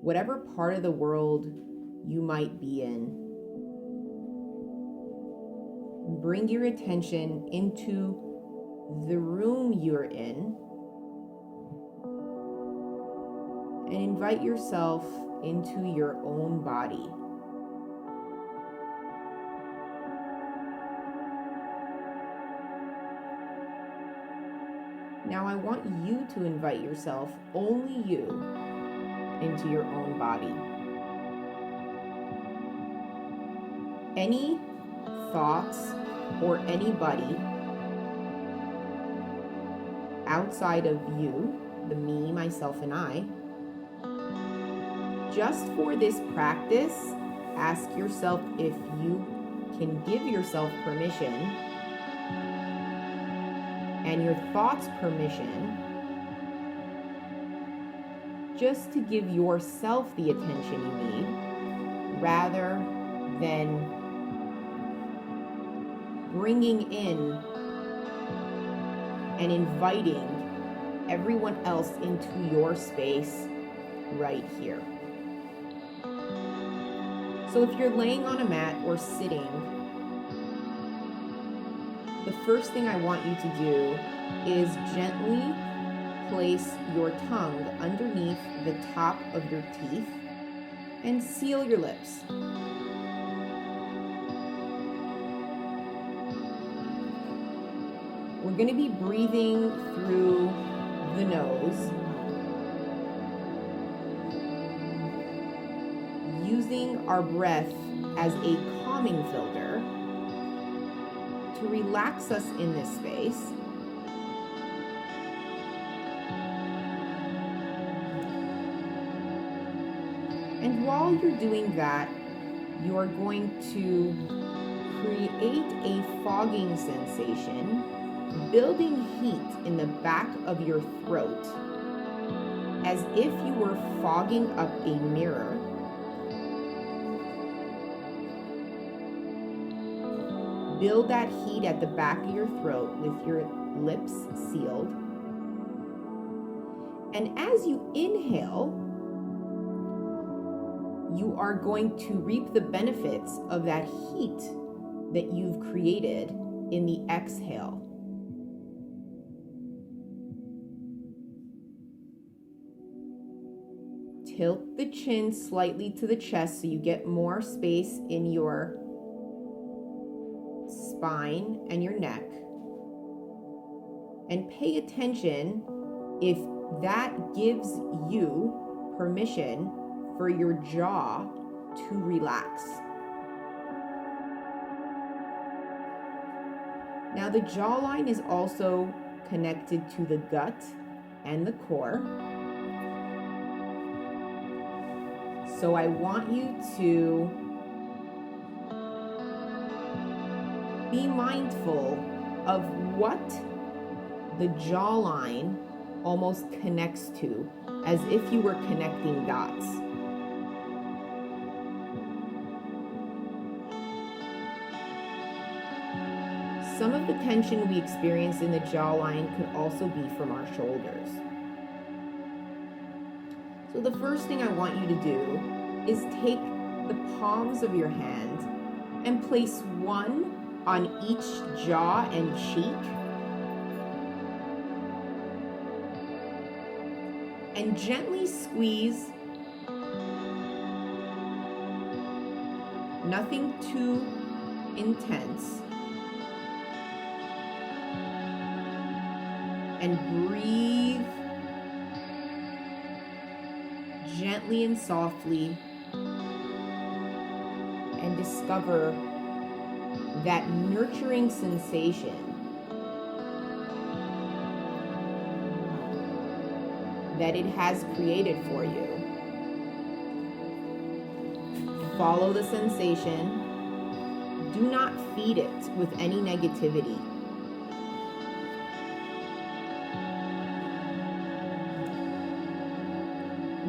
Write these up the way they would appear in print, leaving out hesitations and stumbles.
whatever part of the world you might be in. Bring your attention into the room you're in and invite yourself into your own body. Now I want you to invite yourself, only you, into your own body. Any thoughts or anybody outside of you, the me, myself, and I, just for this practice, ask yourself if you can give yourself permission and your thoughts permission just to give yourself the attention you need, rather than bringing in and inviting everyone else into your space right here. So if you're laying on a mat or sitting, the first thing I want you to do is gently place your tongue underneath the top of your teeth and seal your lips. We're going to be breathing through the nose, using our breath as a calming filter to relax us in this space. And while you're doing that, you are going to create a fogging sensation, building heat in the back of your throat, as if you were fogging up a mirror. Build that heat at the back of your throat with your lips sealed. And as you inhale, you are going to reap the benefits of that heat that you've created in the exhale. Tilt the chin slightly to the chest so you get more space in your spine and your neck. And pay attention if that gives you permission for your jaw to relax. Now the jawline is also connected to the gut and the core. So I want you to be mindful of what the jawline almost connects to, as if you were connecting dots. Some of the tension we experience in the jawline could also be from our shoulders. So the first thing I want you to do is take the palms of your hand and place one on each jaw and cheek, and gently squeeze. Nothing too intense. And breathe gently and softly, and discover that nurturing sensation that it has created for you. Follow the sensation. Do not feed it with any negativity.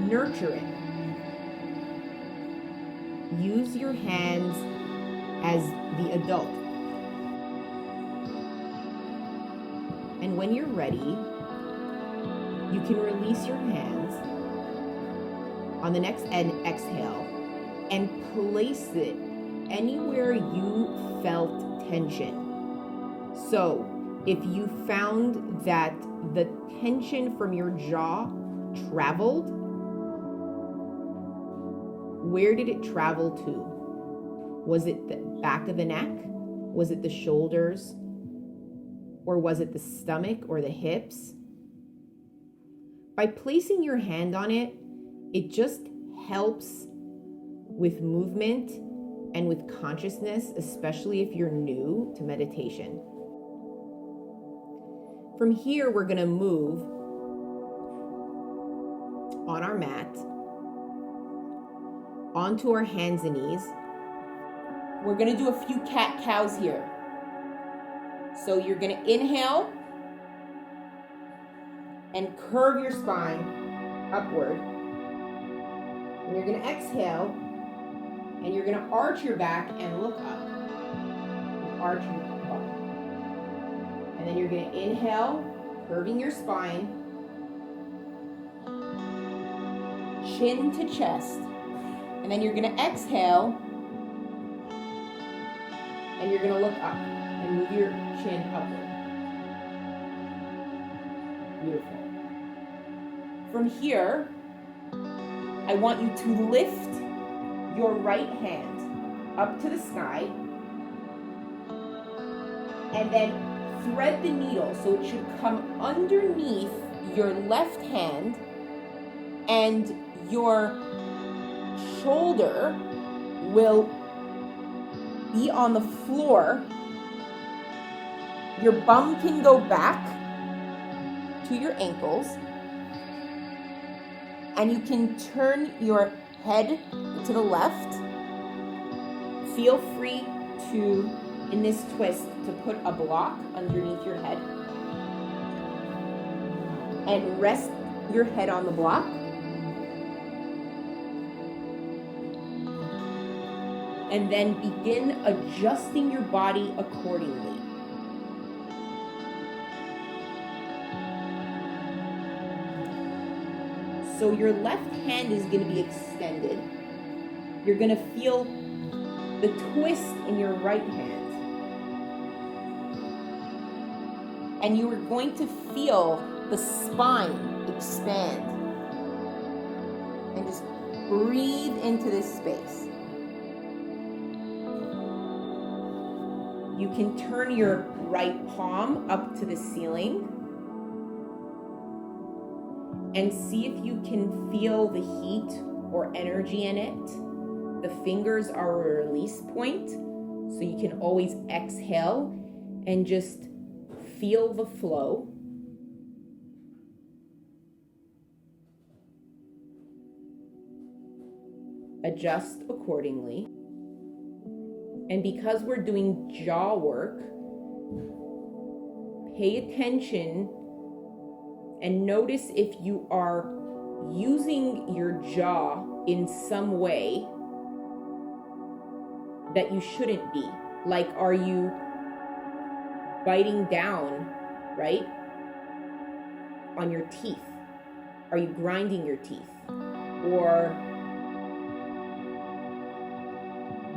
Nurture it. Use your hands as the adult. And when you're ready, you can release your hands on the next exhale, and place it anywhere you felt tension. So if you found that the tension from your jaw traveled, where did it travel to? Was it the back of the neck? Was it the shoulders? Or was it the stomach or the hips? By placing your hand on it, it just helps with movement and with consciousness, especially if you're new to meditation. From here, we're going to move on our mat onto our hands and knees. We're going to do a few cat-cows here. So you're going to inhale and curve your spine upward. And you're going to exhale and you're going to arch your back and look up. And arch your back. And then you're going to inhale, curving your spine, chin to chest. And then you're going to exhale and you're going to look up and move your chin upward. Beautiful. From here, I want you to lift your right hand up to the sky and then thread the needle so it should come underneath your left hand, and your shoulder will be on the floor. Your bum can go back to your ankles, and you can turn your head to the left. Feel free to, in this twist, to put a block underneath your head and rest your head on the block. And then begin adjusting your body accordingly. So your left hand is going to be extended. You're going to feel the twist in your right hand. And you are going to feel the spine expand. And just breathe into this space. You can turn your right palm up to the ceiling and see if you can feel the heat or energy in it. The fingers are a release point, so you can always exhale and just feel the flow. Adjust accordingly. And because we're doing jaw work, pay attention and notice if you are using your jaw in some way that you shouldn't be. Like, are you biting down, right, on your teeth? Are you grinding your teeth? Or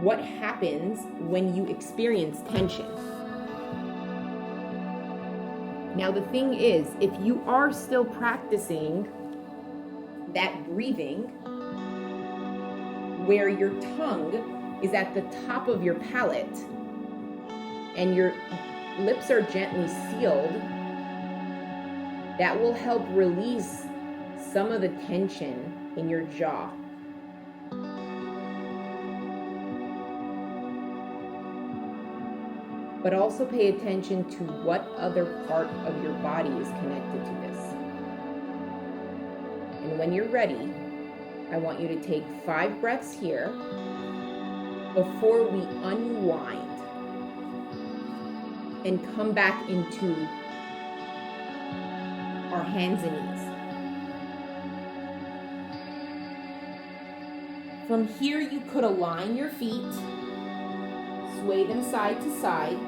what happens when you experience tension? Now, the thing is, if you are still practicing that breathing where your tongue is at the top of your palate and your lips are gently sealed, that will help release some of the tension in your jaw. But also pay attention to what other part of your body is connected to this. And when you're ready, I want you to take 5 breaths here before we unwind and come back into our hands and knees. From here, you could align your feet, sway them side to side,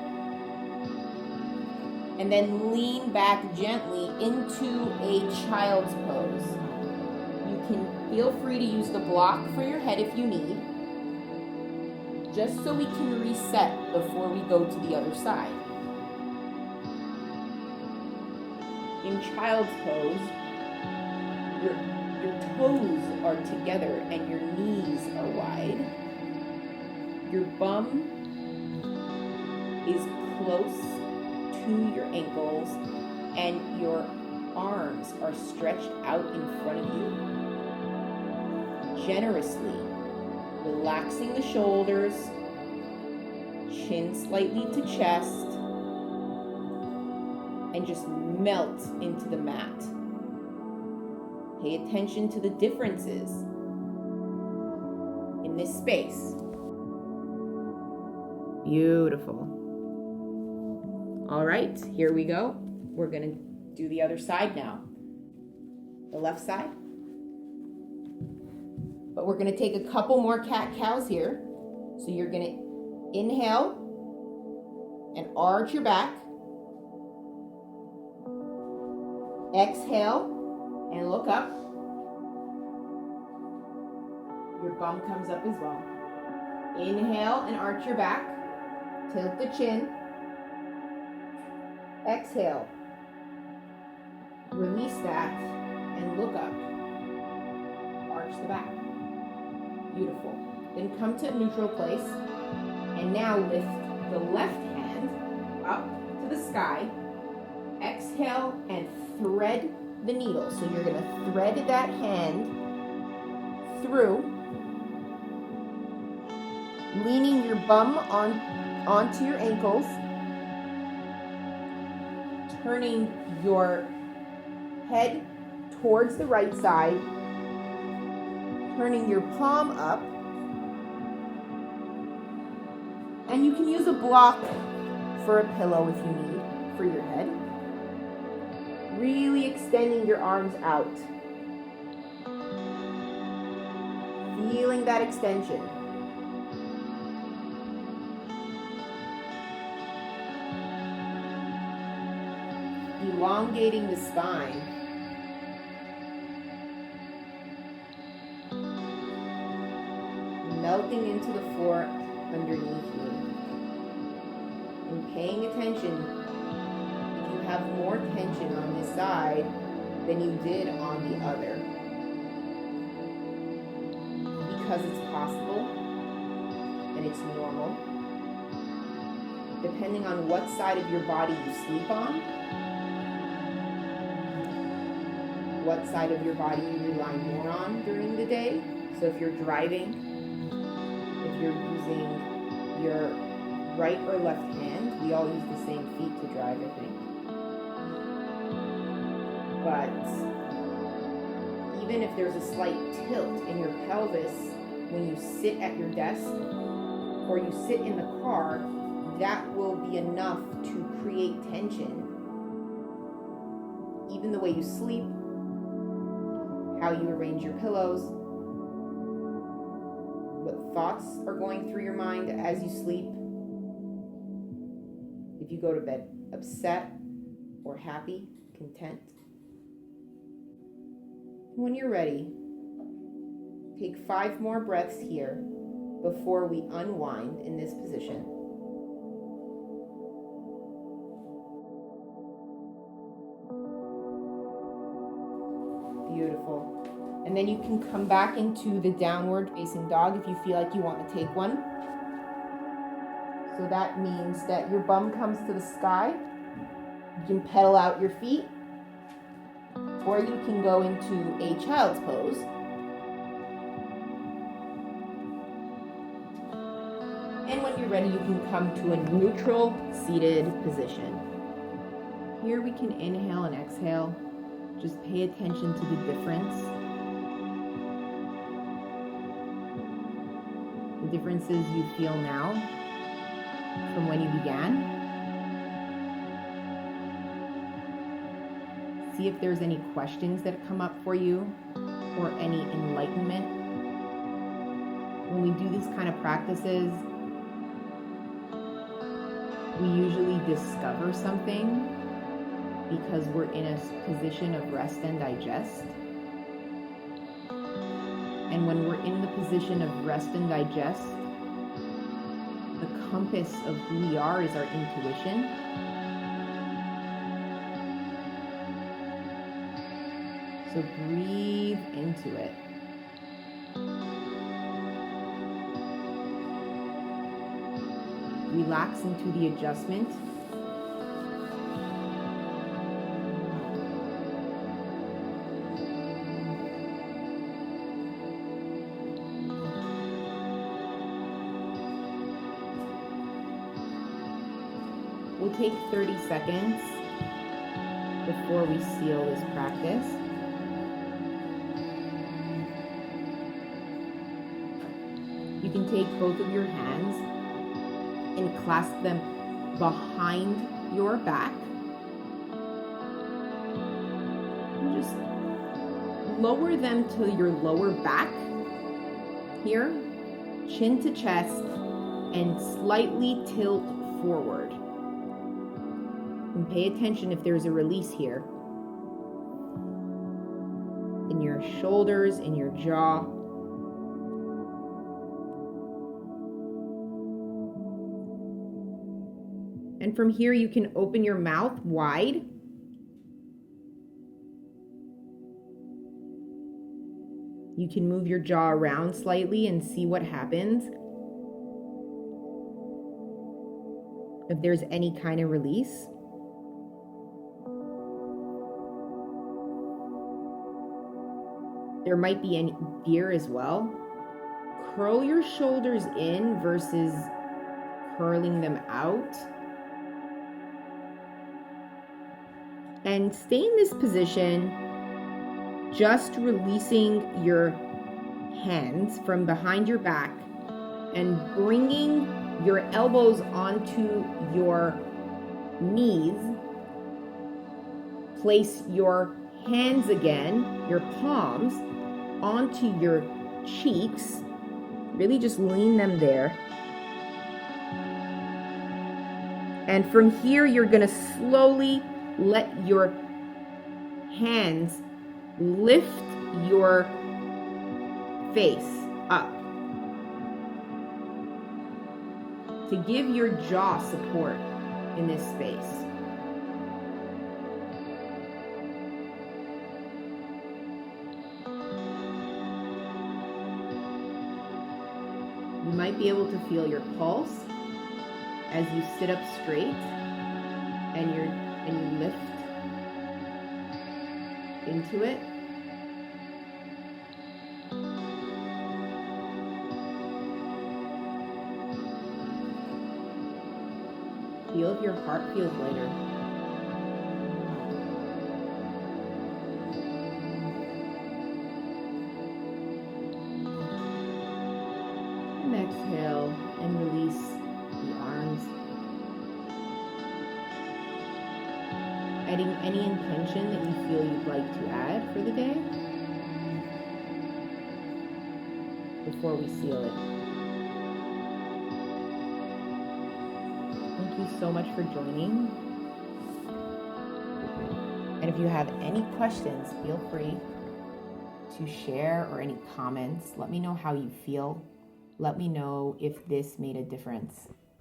and then lean back gently into a child's pose. You can Feel free to use the block for your head if you need, just so we can reset before we go to the other side. In child's pose, your toes are together and your knees are wide. Your bum is close to your ankles and your arms are stretched out in front of you. Generously relaxing the shoulders, chin slightly to chest, and just melt into the mat. Pay attention to the differences in this space. Beautiful. All right, here we go. We're gonna do the other side now. The left side. But we're gonna take a couple more cat-cows here. So you're gonna inhale and arch your back. Exhale and look up. Your bum comes up as well. Inhale and arch your back. Tilt the chin. Exhale. Release that and look up. Arch the back. Beautiful. Then come to a neutral place. And now lift the left hand up to the sky. Exhale and thread the needle. So you're going to thread that hand through, leaning your bum onto your ankles, turning your head towards the right side, turning your palm up, and you can use a block for a pillow if you need for your head. Really extending your arms out. Feeling that extension. Elongating the spine. Melting into the floor underneath you. And paying attention. Have more tension on this side than you did on the other. Because it's possible and it's normal. Depending on what side of your body you sleep on, what side of your body you rely more on during the day. So if you're driving, if you're using your right or left hand, we all use the same feet to drive, I think. But even if there's a slight tilt in your pelvis when you sit at your desk or you sit in the car, that will be enough to create tension. Even the way you sleep, how you arrange your pillows, what thoughts are going through your mind as you sleep. If you go to bed upset or happy, content. When you're ready, take 5 more breaths here before we unwind in this position. Beautiful. And then you can come back into the downward facing dog if you feel like you want to take one. So that means that your bum comes to the sky. You can pedal out your feet. Or you can go into a child's pose. And when you're ready, you can come to a neutral seated position. Here we can inhale and exhale. Just pay attention to the difference. The differences you feel now from when you began. See if there's any questions that come up for you or any enlightenment. When we do these kind of practices, we usually discover something because we're in a position of rest and digest. And when we're in the position of rest and digest, the compass of who we are is our intuition. So breathe into it. Relax into the adjustment. We'll take 30 seconds before we seal this practice. You can take both of your hands and clasp them behind your back. Just lower them to your lower back here, chin to chest, and slightly tilt forward. And pay attention if there's a release here. In your shoulders, in your jaw. And from here, you can open your mouth wide. You can move your jaw around slightly and see what happens. If there's any kind of release. There might be any fear as well. Curl your shoulders in versus curling them out. And stay in this position, just releasing your hands from behind your back and bringing your elbows onto your knees. Place your hands again, your palms, onto your cheeks. Really just lean them there. And from here, you're going to slowly let your hands lift your face up to give your jaw support in this space. You might be able to feel your pulse as you sit up straight and you lift into it. Feel if your heart feels lighter. And exhale and release the arms. Adding any intention that you feel you'd like to add for the day before we seal it. Thank you so much for joining. And if you have any questions, feel free to share or any comments. Let me know how you feel. Let me know if this made a difference.